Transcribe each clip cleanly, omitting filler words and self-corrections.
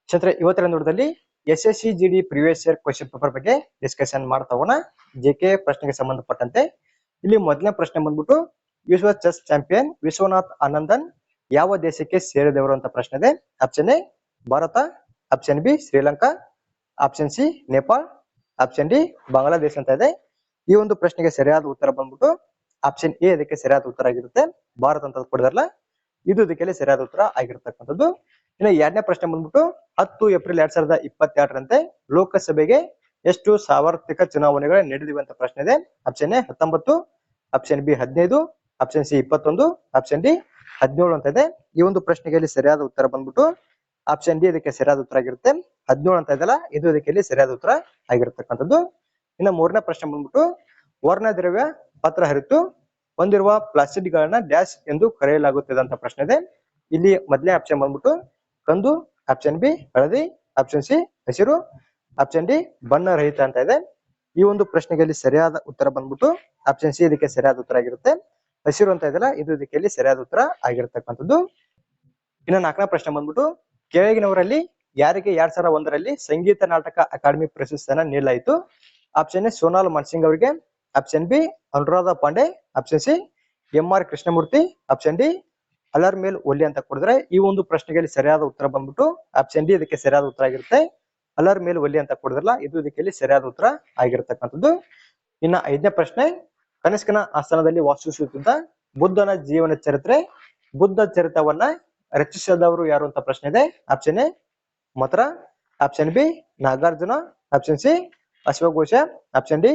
ಕ್ಷೇತ್ರ ಇವತ್ತಿನ ನೋಟದಲ್ಲಿ SSC GD previous year question paper ಬಗ್ಗೆ ಡಿಸ್ಕಷನ್ ಮಾಡ್ತಾ ಹೋಗೋಣ. JK ಪ್ರಶ್ನೆಗೆ ಸಂಬಂಧಪಟ್ಟಂತೆ ಇಲ್ಲಿ ಮೊದಲನೇ ಪ್ರಶ್ನೆ ಬಂದ್ಬಿಟ್ಟು ವಿಶ್ವ ಚೆಸ್ ಚಾಂಪಿಯನ್ ವಿಶ್ವನಾಥ್ ಆನಂದನ್ ಯಾವ ದೇಶಕ್ಕೆ ಸೇರಿದವರು ಅಂತ ಪ್ರಶ್ನೆ ಇದೆ. Option A Bharat, option B Sri Lanka, option C Nepal, option D Bangladesh ಅಂತ ಇದೆ. ಈ ಒಂದು ಪ್ರಶ್ನೆಗೆ ಸರಿಯಾದ ಉತ್ತರ ಬಂದ್ಬಿಟ್ಟು ಆಪ್ಷನ್ ಎ ಇದಕ್ಕೆ ಸರಿಯಾದ ಉತ್ತರ ಆಗಿರುತ್ತೆ. ಭಾರತ ಅಂತ ಕೊಡಿದಾರಲ್ಲ, ಇದು ಇದಕ್ಕೆ ಸರಿಯಾದ ಉತ್ತರ ಆಗಿರ್ತಕ್ಕಂಥದ್ದು. ಇನ್ನು ಎರಡನೇ ಪ್ರಶ್ನೆ ಬಂದ್ಬಿಟ್ಟು 10 ಏಪ್ರಿಲ್ 2022ರಂತೆ ಲೋಕಸಭೆಗೆ ಎಷ್ಟು ಸಾರ್ವತ್ರಿಕ ಚುನಾವಣೆಗಳು ನಡೆದಿವೆ ಅಂತ ಪ್ರಶ್ನೆ ಇದೆ. Option A 19, option B 15, option C 21, option D 17 ಅಂತ ಇದೆ. ಈ ಒಂದು ಪ್ರಶ್ನೆಗೆ ಸರಿಯಾದ ಉತ್ತರ ಬಂದ್ಬಿಟ್ಟು ಆಪ್ಷನ್ ಡಿ ಇದಕ್ಕೆ ಸರಿಯಾದ ಉತ್ತರ ಆಗಿರುತ್ತೆ. 17 ಅಂತ ಇದೆಯಲ್ಲ, ಇದು ಇದಕ್ಕೆ ಸರಿಯಾದ ಉತ್ತರ ಆಗಿರ್ತಕ್ಕಂಥದ್ದು. ಇನ್ನು ಮೂರನೇ ಪ್ರಶ್ನೆ ಬಂದ್ಬಿಟ್ಟು ವರ್ಣ ದ್ರವ್ಯ ಪತ್ರ ಹರಿತು ಹೊಂದಿರುವ ಪ್ಲಾಸ್ಟಿಕ್ ಗಳನ್ನ ಡ್ಯಾಶ್ ಎಂದು ಕರೆಯಲಾಗುತ್ತದೆ ಅಂತ ಪ್ರಶ್ನೆ ಇದೆ. ಇಲ್ಲಿ ಮೊದಲನೇ ಆಪ್ಷನ್ ಬಂದ್ಬಿಟ್ಟು ಕಂದು, ಆಪ್ಷನ್ ಬಿ ಹಳದಿ, ಆಪ್ಷನ್ ಸಿ ಹಸಿರು, ಆಪ್ಷನ್ ಡಿ ಬಣ್ಣ ರಹಿತ ಅಂತ ಇದೆ. ಈ ಒಂದು ಪ್ರಶ್ನೆಗೆ ಸರಿಯಾದ ಉತ್ತರ ಬಂದ್ಬಿಟ್ಟು ಆಪ್ಷನ್ ಸಿ ಇದಕ್ಕೆ ಸರಿಯಾದ ಉತ್ತರ ಆಗಿರುತ್ತೆ. ಹಸಿರು ಅಂತ ಇದೆಯಲ್ಲ, ಇದು ಇದಕ್ಕೆ ಸರಿಯಾದ ಉತ್ತರ ಆಗಿರ್ತಕ್ಕಂಥದ್ದು. ಇನ್ನು ನಾಲ್ಕನೇ ಪ್ರಶ್ನೆ ಬಂದ್ಬಿಟ್ಟು ಕೆಳಗಿನವರಲ್ಲಿ ಯಾರಿಗೆ 2001ರಲ್ಲಿ ಸಂಗೀತ ನಾಟಕ ಅಕಾಡೆಮಿ ಪ್ರಶಸ್ತಿಯನ್ನ ನೀಡಲಾಯಿತು. ಆಪ್ಷನ್ ಎ ಸೋನಾಲ್ ಮನ್ಸಿಂಗ್ ಅವರಿಗೆ, option B Anuradha Pande, option C MR Krishnamurthy, option D Alarmel Valli ಅಂತ ಕೊಡಿದ್ರೆ ಈ ಒಂದು ಪ್ರಶ್ನೆಗೆ ಸರಿಯಾದ ಉತ್ತರ ಬಂದ್ಬಿಟ್ಟು ಆಪ್ಷನ್ ಡಿ ಇದಕ್ಕೆ ಸರಿಯಾದ ಉತ್ತರ ಆಗಿರುತ್ತೆ. ಅಲರ್ ಮೇಲ್ ಒಲ್ಲಿ ಅಂತ ಕೊಡಿದ್ರಲ್ಲ, ಇದು ಇದಕ್ಕೆ ಸರಿಯಾದ ಉತ್ತರ ಆಗಿರ್ತಕ್ಕಂಥದ್ದು. ಇನ್ನ ಐದನೇ ಪ್ರಶ್ನೆ ಕನಿಷ್ಕನ ಆಸ್ಥಾನದಲ್ಲಿ ವಾಸಿಸುತ್ತಿದ್ದ ಬುದ್ಧನ ಜೀವನ ಚರಿತ್ರೆ, ಬುದ್ಧ ಚರಿತವನ್ನ ರಚಿಸಿದವರು ಯಾರು ಅಂತ ಪ್ರಶ್ನೆ ಇದೆ. Option A Mathura, option B Nagarjuna, option C ಅಶ್ವಘೋಷ, ಆಪ್ಷನ್ ಡಿ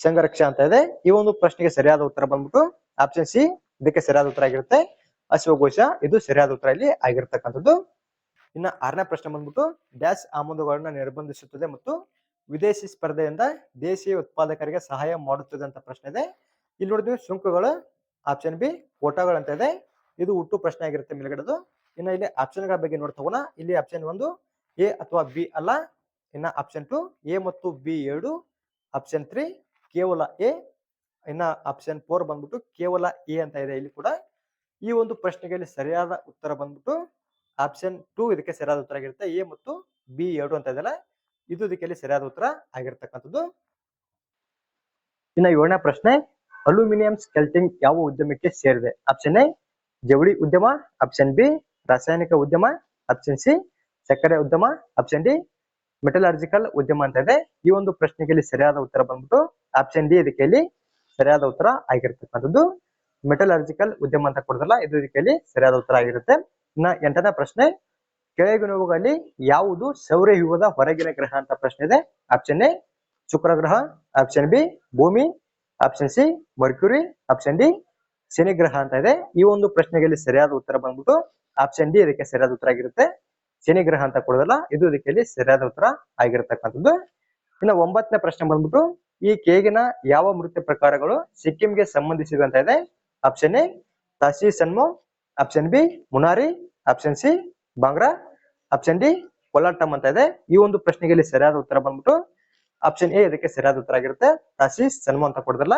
ಸಂಘರಕ್ಷ ಅಂತ ಇದೆ. ಈ ಒಂದು ಪ್ರಶ್ನೆಗೆ ಸರಿಯಾದ ಉತ್ತರ ಬಂದ್ಬಿಟ್ಟು ಆಪ್ಷನ್ ಸಿ ಇದಕ್ಕೆ ಸರಿಯಾದ ಉತ್ತರ ಆಗಿರುತ್ತೆ. ಅಶ್ವಘೋಷ ಇದು ಸರಿಯಾದ ಉತ್ತರ ಇಲ್ಲಿ ಆಗಿರ್ತಕ್ಕಂಥದ್ದು. ಇನ್ನ ಆರನೇ ಪ್ರಶ್ನೆ ಬಂದ್ಬಿಟ್ಟು ಡ್ಯಾಶ್ ಆಮದುಗಳನ್ನ ನಿರ್ಬಂಧಿಸುತ್ತದೆ ಮತ್ತು ವಿದೇಶಿ ಸ್ಪರ್ಧೆಯಿಂದ ದೇಶೀಯ ಉತ್ಪಾದಕರಿಗೆ ಸಹಾಯ ಮಾಡುತ್ತದೆ ಅಂತ ಪ್ರಶ್ನೆ ಇದೆ. ಇಲ್ಲಿ ನೋಡಿದ್ವಿ ಸುಂಕಗಳು, ಆಪ್ಷನ್ ಬಿ ಕೋಟಾಗಳು ಅಂತ ಇದೆ. ಇದು ಹುಟ್ಟು ಪ್ರಶ್ನೆ ಆಗಿರುತ್ತೆ ಮೇಲ್ಗಡೆದು. ಇನ್ನ ಇಲ್ಲಿ ಆಪ್ಷನ್ ಗಳ ಬಗ್ಗೆ ನೋಡ್ತಾ ಹೋಗೋಣ. ಇಲ್ಲಿ ಆಪ್ಷನ್ 1 ಎ ಅಥವಾ ಬಿ ಅಲ್ಲ. ಇನ್ನ ಆಪ್ಷನ್ 2 ಎ ಮತ್ತು ಬಿ 2, ಆಪ್ಷನ್ 3 ಕೇವಲ ಎ, ಇನ್ನ ಆಪ್ಷನ್ 4 ಬಂದ್ಬಿಟ್ಟು ಕೇವಲ ಎ ಅಂತ ಇದೆ. ಇಲ್ಲಿ ಕೂಡ ಈ ಒಂದು ಪ್ರಶ್ನೆಗೆ ಸರಿಯಾದ ಉತ್ತರ ಬಂದ್ಬಿಟ್ಟು ಆಪ್ಷನ್ 2 ಇದಕ್ಕೆ ಸರಿಯಾದ ಉತ್ತರ ಆಗಿರುತ್ತೆ. ಎ ಮತ್ತು ಬಿ 2 ಅಂತ ಇದೆಯಲ್ಲ, ಇದು ಇದಕ್ಕೆ ಸರಿಯಾದ ಉತ್ತರ ಆಗಿರ್ತಕ್ಕಂಥದ್ದು. ಇನ್ನ ಏಳನೇ ಪ್ರಶ್ನೆ ಅಲ್ಯೂಮಿನಿಯಂ ಸ್ಕೆಲ್ಟಿಂಗ್ ಯಾವ ಉದ್ಯಮಕ್ಕೆ ಸೇರಿದೆ. ಆಪ್ಷನ್ ಎ ಜವಳಿ ಉದ್ಯಮ, ಆಪ್ಷನ್ ಬಿ ರಾಸಾಯನಿಕ ಉದ್ಯಮ, ಆಪ್ಷನ್ ಸಿ ಸಕ್ಕರೆ ಉದ್ಯಮ, ಆಪ್ಷನ್ ಡಿ ಮೆಟಲರ್ಜಿಕಲ್ ಉದ್ಯಮ ಅಂತ ಇದೆ. ಈ ಒಂದು ಪ್ರಶ್ನೆಗೆ ಸರಿಯಾದ ಉತ್ತರ ಬಂದ್ಬಿಟ್ಟು ಆಪ್ಷನ್ ಡಿ ಇದಕ್ಕೆ ಸರಿಯಾದ ಉತ್ತರ ಆಗಿರ್ತಕ್ಕಂಥದ್ದು. ಮೆಟಲರ್ಜಿಕಲ್ ಉದ್ಯಮ ಅಂತ ಕೊಡದಲ್ಲ, ಇದು ಇದಕ್ಕೆ ಸರಿಯಾದ ಉತ್ತರ ಆಗಿರುತ್ತೆ. ಇನ್ನ ಎಂಟನೇ ಪ್ರಶ್ನೆ ಕೆಳಗಿನವುಗಳಲ್ಲಿ ಯಾವುದು ಸೌರವ್ಯೂಹದ ಹೊರಗಿನ ಗ್ರಹ ಅಂತ ಪ್ರಶ್ನೆ ಇದೆ. ಆಪ್ಷನ್ ಎ ಶುಕ್ರ ಗ್ರಹ, ಆಪ್ಷನ್ ಬಿ ಭೂಮಿ, option C Mercury, option D Shani ಗ್ರಹ ಅಂತ ಇದೆ. ಈ ಒಂದು ಪ್ರಶ್ನೆಗೆ ಸರಿಯಾದ ಉತ್ತರ ಬಂದ್ಬಿಟ್ಟು ಆಪ್ಷನ್ ಡಿ ಇದಕ್ಕೆ ಸರಿಯಾದ ಉತ್ತರ ಆಗಿರುತ್ತೆ. ಶನಿ ಗ್ರಹ ಅಂತ ಕೊಡೋದಲ್ಲ, ಇದು ಇದಕ್ಕೆ ಸರಿಯಾದ ಉತ್ತರ ಆಗಿರ್ತಕ್ಕಂಥದ್ದು. ಇನ್ನು ಒಂಬತ್ತನೇ ಪ್ರಶ್ನೆ ಬಂದ್ಬಿಟ್ಟು ಈ ಕೆಳಗಿನ ಯಾವ ನೃತ್ಯ ಪ್ರಕಾರಗಳು ಸಿಕ್ಕಿಂಗೆ ಸಂಬಂಧಿಸಿವೆ ಅಂತ ಇದೆ. Option A Tashi Sanmo, option B Munari, option C Bhangra, option D Kolattam ಅಂತ ಇದೆ. ಈ ಒಂದು ಪ್ರಶ್ನೆಗೆ ಸರಿಯಾದ ಉತ್ತರ ಬಂದ್ಬಿಟ್ಟು ಆಪ್ಷನ್ ಎ ಇದಕ್ಕೆ ಸರಿಯಾದ ಉತ್ತರ ಆಗಿರುತ್ತೆ. ತಾಸಿ ಸನ್ಮೋ ಅಂತ ಕೊಡೋದಲ್ಲ,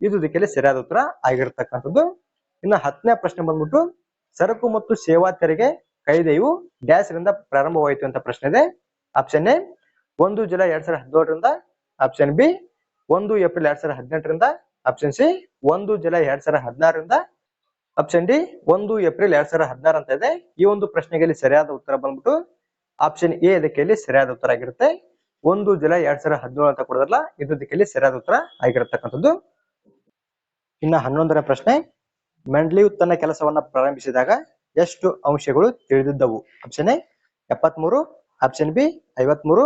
ಇದು ಇದಕ್ಕೆ ಸರಿಯಾದ ಉತ್ತರ ಆಗಿರ್ತಕ್ಕಂಥದ್ದು. ಇನ್ನು 10ನೇ ಪ್ರಶ್ನೆ ಬಂದ್ಬಿಟ್ಟು ಸರಕು ಮತ್ತು ಸೇವಾ ತೆರಿಗೆ ಕಾಯ್ದೆಯು ಡ್ಯಾಶ್ ರಿಂದ ಪ್ರಾರಂಭವಾಯಿತು ಅಂತ ಪ್ರಶ್ನೆ ಇದೆ. ಆಪ್ಷನ್ ಎ 1 ಜುಲೈ 2017ರಿಂದ, ಆಪ್ಷನ್ ಬಿ 1 ಏಪ್ರಿಲ್ 2018ರಿಂದ, ಆಪ್ಷನ್ ಸಿ 1 ಜುಲೈ 2016ರಿಂದ, ಆಪ್ಷನ್ ಡಿ 1 ಏಪ್ರಿಲ್ 2016 ಅಂತ ಇದೆ. ಈ ಒಂದು ಪ್ರಶ್ನೆಗೆ ಸರಿಯಾದ ಉತ್ತರ ಬಂದ್ಬಿಟ್ಟು ಆಪ್ಷನ್ ಎ ಇದಕ್ಕೆ ಸರಿಯಾದ ಉತ್ತರ ಆಗಿರುತ್ತೆ. 1 ಜುಲೈ 2017 ಅಂತ ಕೊಡೋದಲ್ಲ, ಇದು ಇದಕ್ಕೆ ಸರಿಯಾದ ಉತ್ತರ ಆಗಿರತಕ್ಕಂಥದ್ದು. ಇನ್ನ 11ನೇ ಪ್ರಶ್ನೆ ಮೆಂಡ್ಲೀವ್ ತನ್ನ ಕೆಲಸವನ್ನ ಪ್ರಾರಂಭಿಸಿದಾಗ ಎಷ್ಟು ಅಂಶಗಳು ತಿಳಿದಿದ್ದವು. Option A 73, option B 53,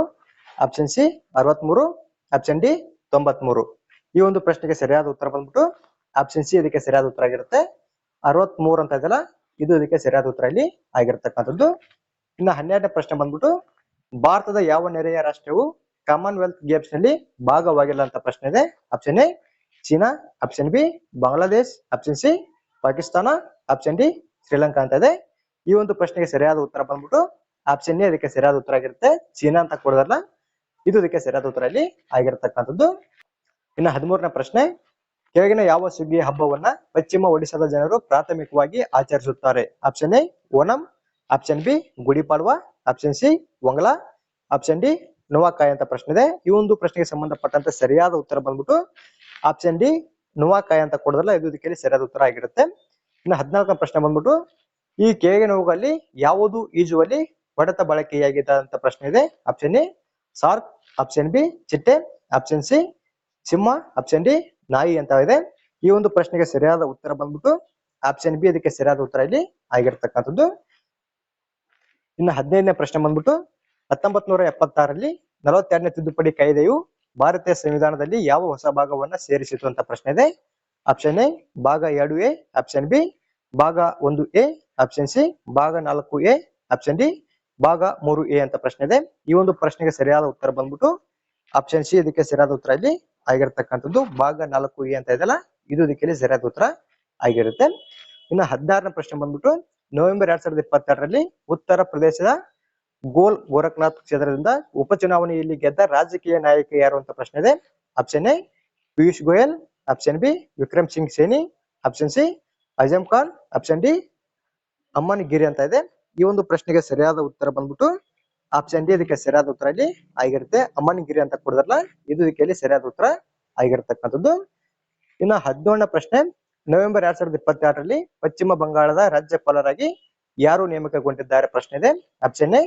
option C 63, option D 93. ಈ ಒಂದು ಪ್ರಶ್ನೆಗೆ ಸರಿಯಾದ ಉತ್ತರ ಬಂದ್ಬಿಟ್ಟು ಆಪ್ಷನ್ ಸಿ ಇದಕ್ಕೆ ಸರಿಯಾದ ಉತ್ತರ ಆಗಿರುತ್ತೆ. 63 ಅಂತ ಇದೆಯಲ್ಲ, ಇದು ಇದಕ್ಕೆ ಸರಿಯಾದ ಉತ್ತರ ಇಲ್ಲಿ ಆಗಿರ್ತಕ್ಕಂಥದ್ದು. ಇನ್ನು 12ನೇ ಪ್ರಶ್ನೆ ಬಂದ್ಬಿಟ್ಟು ಭಾರತದ ಯಾವ ನೆರೆಯ ರಾಷ್ಟ್ರವು ಕಾಮನ್ವೆಲ್ತ್ ಗೇಮ್ಸ್ ನಲ್ಲಿ ಭಾಗವಾಗಿಲ್ಲ ಅಂತ ಪ್ರಶ್ನೆ ಇದೆ. Option A China, option B Bangladesh, option C Pakistan, option D Sri Lanka ಅಂತ ಇದೆ. ಈ ಒಂದು ಪ್ರಶ್ನೆಗೆ ಸರಿಯಾದ ಉತ್ತರ ಬಂದ್ಬಿಟ್ಟು ಆಪ್ಷನ್ ಎ ಇದಕ್ಕೆ ಸರಿಯಾದ ಉತ್ತರ ಆಗಿರುತ್ತೆ. ಚೀನಾ ಅಂತ ಕೊಡೋದಲ್ಲ, ಇದು ಇದಕ್ಕೆ ಸರಿಯಾದ ಉತ್ತರ ಇಲ್ಲಿ ಆಗಿರ್ತಕ್ಕಂಥದ್ದು. ಇನ್ನು 13ನೇ ಪ್ರಶ್ನೆ ಕೆಳಗಿನ ಯಾವ ಸುಗ್ಗಿಯ ಹಬ್ಬವನ್ನ ಪಶ್ಚಿಮ ಒಡಿಶಾದ ಜನರು ಪ್ರಾಥಮಿಕವಾಗಿ ಆಚರಿಸುತ್ತಾರೆ. Option A Onam, option B Gudi Padwa, option C Wangala, option D Nuakhai ಅಂತ ಪ್ರಶ್ನೆ ಇದೆ. ಈ ಒಂದು ಪ್ರಶ್ನೆಗೆ ಸಂಬಂಧಪಟ್ಟಂತ ಸರಿಯಾದ ಉತ್ತರ ಬಂದ್ಬಿಟ್ಟು ಆಪ್ಷನ್ ಡಿ ನುವಾಕಾಯ್ ಅಂತ ಕೊಡೋದ್ರಲ್ಲ, ಇದು ಇದಕ್ಕೆ ಸರಿಯಾದ ಉತ್ತರ ಆಗಿರುತ್ತೆ. ಇನ್ನು 14ನೇ ಪ್ರಶ್ನೆ ಬಂದ್ಬಿಟ್ಟು ಈ ಕೆಳಗೆ ನೋವುಗಳಲ್ಲಿ ಯಾವುದು ಈಜುವಲ್ಲಿ ಹೊಡೆತ ಬಳಕೆಯಾಗಿದೆ ಅಂತ ಪ್ರಶ್ನೆ ಇದೆ. Option A SAARC, option B ಚಿಟ್ಟೆ, ಆಪ್ಷನ್ ಸಿ ಸಿಂಹ, ಆಪ್ಷನ್ ಡಿ ನಾಯಿ ಅಂತ ಇದೆ. ಈ ಒಂದು ಪ್ರಶ್ನೆಗೆ ಸರಿಯಾದ ಉತ್ತರ ಬಂದ್ಬಿಟ್ಟು ಆಪ್ಷನ್ ಬಿ ಅದಕ್ಕೆ ಸರಿಯಾದ ಉತ್ತರ ಇಲ್ಲಿ ಆಗಿರ್ತಕ್ಕಂಥದ್ದು. ಇನ್ನು 15ನೇ ಪ್ರಶ್ನೆ ಬಂದ್ಬಿಟ್ಟು 1976ರಲ್ಲಿ 42ನೇ ತಿದ್ದುಪಡಿ ಕಾಯ್ದೆಯು ಭಾರತೀಯ ಸಂವಿಧಾನದಲ್ಲಿ ಯಾವ ಹೊಸ ಭಾಗವನ್ನ ಸೇರಿಸಿತು ಅಂತ ಪ್ರಶ್ನೆ ಇದೆ. ಆಪ್ಷನ್ ಎ ಭಾಗ 2A, ಆಪ್ಷನ್ ಬಿ ಭಾಗ 1A, ಆಪ್ಷನ್ ಸಿ ಭಾಗ 4A, ಆಪ್ಷನ್ ಡಿ ಭಾಗ 3A ಅಂತ ಪ್ರಶ್ನೆ ಇದೆ. ಈ ಒಂದು ಪ್ರಶ್ನೆಗೆ ಸರಿಯಾದ ಉತ್ತರ ಬಂದ್ಬಿಟ್ಟು ಆಪ್ಷನ್ ಸಿ ಇದಕ್ಕೆ ಸರಿಯಾದ ಉತ್ತರ ಇಲ್ಲಿ ಆಗಿರ್ತಕ್ಕಂಥದ್ದು. ಭಾಗ 4A ಅಂತ ಇದೆಯಲ್ಲ, ಇದು ಇದಕ್ಕೆ ಸರಿಯಾದ ಉತ್ತರ ಆಗಿರುತ್ತೆ. ಇನ್ನು 16ನೇ ಪ್ರಶ್ನೆ ಬಂದ್ಬಿಟ್ಟು ನವೆಂಬರ್ 2022ರಲ್ಲಿ ಉತ್ತರ ಪ್ರದೇಶದ ಗೋರಖ್ನಾಥ್ ಕ್ಷೇತ್ರದಿಂದ ಉಪಚುನಾವಣೆಯಲ್ಲಿ ಗೆದ್ದ ರಾಜಕೀಯ ನಾಯಕ ಯಾರು ಅಂತ ಪ್ರಶ್ನೆ ಇದೆ. Option A Piyush Goyal, option B Vikram Singh Saini, option C Azam Khan, option D Amman Giri ಅಂತ ಇದೆ. ಈ ಒಂದು ಪ್ರಶ್ನೆಗೆ ಸರಿಯಾದ ಉತ್ತರ ಬಂದ್ಬಿಟ್ಟು ಆಪ್ಷನ್ ಡಿ ಇದಕ್ಕೆ ಸರಿಯಾದ ಉತ್ತರ ಇಲ್ಲಿ ಆಗಿರುತ್ತೆ. ಅಮ್ಮನ್ ಗಿರಿ ಅಂತ ಕೊಡಿದ್ರಲ್ಲ, ಇದು ಇದಕ್ಕೆ ಸರಿಯಾದ ಉತ್ತರ ಆಗಿರ್ತಕ್ಕಂಥದ್ದು. ಇನ್ನು 17ನೇ ಪ್ರಶ್ನೆ ನವೆಂಬರ್ 2022ರಲ್ಲಿ ಪಶ್ಚಿಮ ಬಂಗಾಳದ ರಾಜ್ಯಪಾಲರಾಗಿ ಯಾರು ನೇಮಕಗೊಂಡಿದ್ದಾರೆ ಪ್ರಶ್ನೆ ಇದೆ. Option A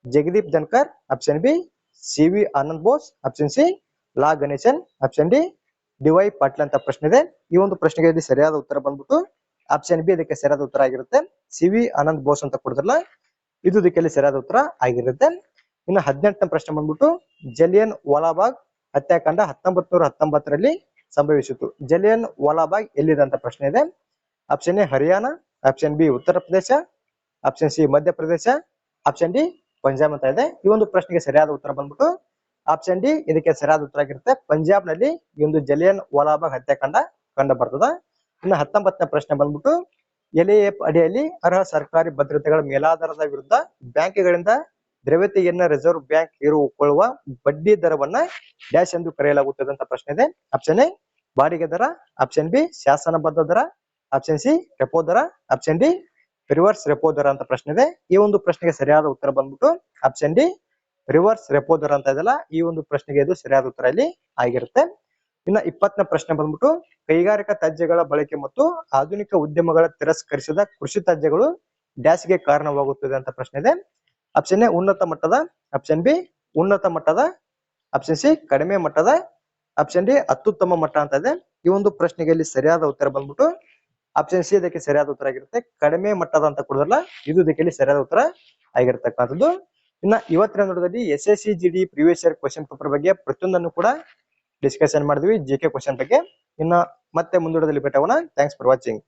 Jagdeep Dhankhar, option B CV Anand Bose, option C law Ganeshan, option D DY Patil ಅಂತ ಪ್ರಶ್ನೆ ಇದೆ. ಈ ಒಂದು ಪ್ರಶ್ನೆಗೆ ಸರಿಯಾದ ಉತ್ತರ ಬಂದ್ಬಿಟ್ಟು ಆಪ್ಷನ್ ಬಿ ಇದಕ್ಕೆ ಸರಿಯಾದ ಉತ್ತರ ಆಗಿರುತ್ತೆ. CV ಆನಂದ್ ಬೋಸ್ ಅಂತ ಕೊಡಿದ್ರಲ್ಲ, ಇದು ಇದಕ್ಕೆ ಸರಿಯಾದ ಉತ್ತರ ಆಗಿರುತ್ತೆ. ಇನ್ನು 18ನೇ ಪ್ರಶ್ನೆ ಬಂದ್ಬಿಟ್ಟು ಜಲಿಯನ್ ವಾಲಾಬಾಗ್ ಹತ್ಯಾಕಾಂಡ 1919ರಲ್ಲಿ ಸಂಭವಿಸಿತು. ಜಲಿಯನ್ ವಾಲಾಬಾಗ್ ಎಲ್ಲಿದೆ ಅಂತ ಪ್ರಶ್ನೆ ಇದೆ. Option A Haryana, option B Uttar Pradesh, option C Madhya Pradesh, option D Punjab ಅಂತ ಇದೆ. ಈ ಒಂದು ಪ್ರಶ್ನೆಗೆ ಸರಿಯಾದ ಉತ್ತರ ಬಂದ್ಬಿಟ್ಟು ಆಪ್ಷನ್ ಡಿ ಇದಕ್ಕೆ ಸರಿಯಾದ ಉತ್ತರ ಆಗಿರುತ್ತೆ. ಪಂಜಾಬ್ ನಲ್ಲಿ ಈ ಒಂದು ಜಲಿಯನ್ ವಾಲಾಬಾಗ್ ಹತ್ಯಾಕಾಂಡ ಕಂಡು ಬರ್ತದ. ಇನ್ನು 19ನೇ ಪ್ರಶ್ನೆ ಬಂದ್ಬಿಟ್ಟು LAF ಅಡಿಯಲ್ಲಿ ಅರ್ಹ ಸರ್ಕಾರಿ ಭದ್ರತೆಗಳ ಮೇಲಾಧಾರದ ವಿರುದ್ಧ ಬ್ಯಾಂಕ್ಗಳಿಂದ ದ್ರವ್ಯತೆಯನ್ನ ರಿಸರ್ವ್ ಬ್ಯಾಂಕ್ ಇರುಕೊಳ್ಳುವ ಬಡ್ಡಿ ದರವನ್ನ ಡ್ಯಾಶ್ ಎಂದು ಕರೆಯಲಾಗುತ್ತದೆ ಅಂತ ಪ್ರಶ್ನೆ ಇದೆ. ಆಪ್ಷನ್ ಎ ಬಾಡಿಗೆ ದರ, ಆಪ್ಷನ್ ಬಿ ಶಾಸನಬದ್ಧ ದರ, ಆಪ್ಷನ್ ಸಿ ರೆಪೋ ದರ, ಆಪ್ಷನ್ ಡಿ ರಿವರ್ಸ್ ರೆಪೋ ದರ ಅಂತ ಪ್ರಶ್ನೆ ಇದೆ. ಈ ಒಂದು ಪ್ರಶ್ನೆಗೆ ಸರಿಯಾದ ಉತ್ತರ ಬಂದ್ಬಿಟ್ಟು ಆಪ್ಷನ್ ಡಿ ರಿವರ್ಸ್ ರೆಪೋ ದರ ಅಂತ ಇದೆಲ್ಲ, ಈ ಒಂದು ಪ್ರಶ್ನೆಗೆ ಇದು ಸರಿಯಾದ ಉತ್ತರ ಇಲ್ಲಿ ಆಗಿರುತ್ತೆ. ಇನ್ನು 20ನೇ ಪ್ರಶ್ನೆ ಬಂದ್ಬಿಟ್ಟು ಕೈಗಾರಿಕಾ ತ್ಯಾಜ್ಯಗಳ ಬಳಕೆ ಮತ್ತು ಆಧುನಿಕ ಉದ್ಯಮಗಳ ತಿರಸ್ಕರಿಸಿದ ಕೃಷಿ ತ್ಯಾಜ್ಯಗಳು ಡ್ಯಾಶ್ಗೆ ಕಾರಣವಾಗುತ್ತದೆ ಅಂತ ಪ್ರಶ್ನೆ ಇದೆ. ಆಪ್ಷನ್ ಎ ಉನ್ನತ ಮಟ್ಟದ, ಆಪ್ಷನ್ ಬಿ ಉನ್ನತ ಮಟ್ಟದ, ಆಪ್ಷನ್ ಸಿ ಕಡಿಮೆ ಮಟ್ಟದ, ಆಪ್ಷನ್ ಡಿ ಅತ್ಯುತ್ತಮ ಮಟ್ಟ ಅಂತ ಇದೆ. ಈ ಒಂದು ಪ್ರಶ್ನೆಗೆ ಇಲ್ಲಿ ಸರಿಯಾದ ಉತ್ತರ ಬಂದ್ಬಿಟ್ಟು ಆಪ್ಷನ್ ಸಿ ಇದಕ್ಕೆ ಸರಿಯಾದ ಉತ್ತರ ಆಗಿರುತ್ತೆ. ಕಡಿಮೆ ಮಟ್ಟದ ಅಂತ ಕೊಡೋದಲ್ಲ, ಇದು ಇದಕ್ಕೆ ಸರಿಯಾದ ಉತ್ತರ ಆಗಿರ್ತಕ್ಕಂಥದ್ದು. ಇನ್ನ ಇವತ್ತಿನ ನೋಡೋದಲ್ಲಿ SSC GD previous year question paper ಬಗ್ಗೆ ಪ್ರತಿಯೊಂದನ್ನು ಕೂಡ ಡಿಸ್ಕಷನ್ ಮಾಡಿದ್ವಿ, GK ಕ್ವಶನ್ ಬಗ್ಗೆ. ಇನ್ನ ಮತ್ತೆ ಮುಂದೂಡದಲ್ಲಿ ಭೇಟಿ ಆಗೋಣ. Thanks for watching.